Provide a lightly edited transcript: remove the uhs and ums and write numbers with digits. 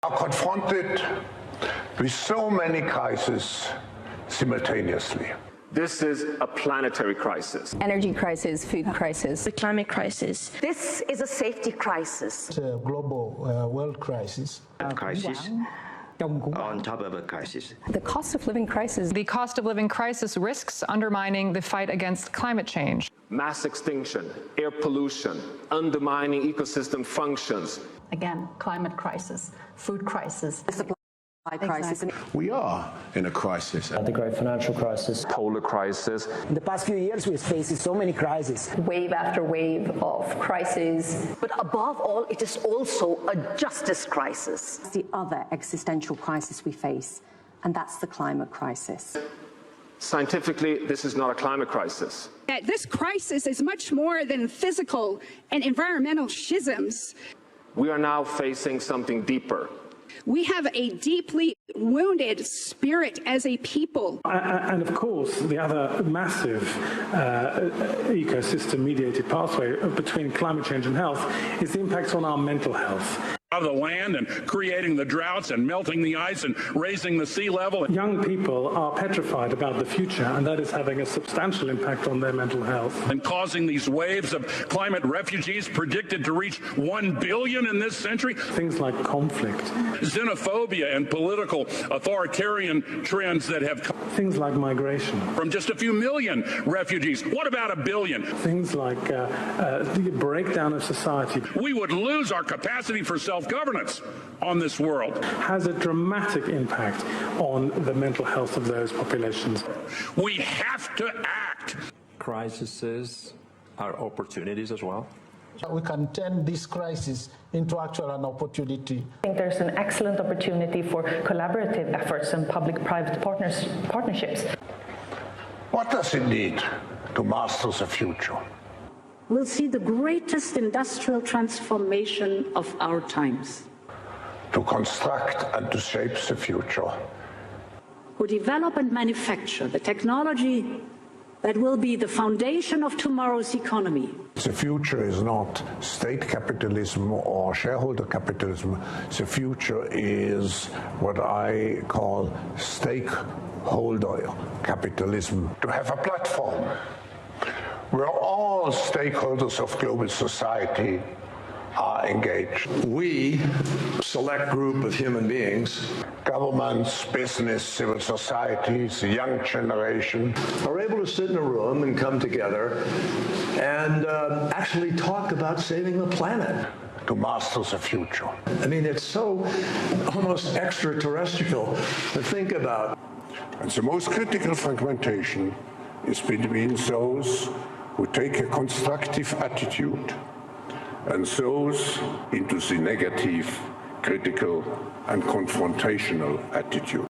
Are confronted with so many crises simultaneously. This is a planetary crisis. Energy crisis, food crisis. The climate crisis. This is a safety crisis. It's a global world crisis. Crisis on top of a crisis. The cost of living crisis. The cost of living crisis risks undermining the fight against climate change. Mass extinction, air pollution, undermining ecosystem functions. Again, climate crisis, food crisis. Supply crisis. We are in a crisis. The great financial crisis. Polar crisis. In the past few years, we've faced so many crises. Wave after wave of crises. But above all, it is also a justice crisis. The other existential crisis we face, and that's the climate crisis. Scientifically, this is not a climate crisis. This crisis is much more than physical and environmental schisms. We are now facing something deeper. We have a deeply wounded spirit as a people. And of course, the other massive ecosystem-mediated pathway between climate change and health is the impact on our mental health. Of the land and creating the droughts and melting the ice and raising the sea level. Young people are petrified about the future, and that is having a substantial impact on their mental health. And causing these waves of climate refugees predicted to reach 1 billion in this century. Things like conflict. Xenophobia and political authoritarian trends that have come. Things like migration. From just a few million refugees. What about 1 billion? Things like the breakdown of society. We would lose our capacity for self-governance on this world. Has a dramatic impact on the mental health of those populations. We have to act. Crises are opportunities as well. We can turn this crisis into actual an opportunity. I think there's an excellent opportunity for collaborative efforts and public-private partnerships. What does it need to master the future? We'll see the greatest industrial transformation of our times. To construct and to shape the future. Who develop and manufacture the technology that will be the foundation of tomorrow's economy. The future is not state capitalism or shareholder capitalism. The future is what I call stakeholder capitalism. To have a platform where all stakeholders of global society are engaged. We, select group of human beings, governments, business, civil societies, the young generation, are able to sit in a room and come together and actually talk about saving the planet. To master the future. I mean, it's so almost extraterrestrial to think about. And the most critical fragmentation is between those who take a constructive attitude and those into the negative, critical and confrontational attitude.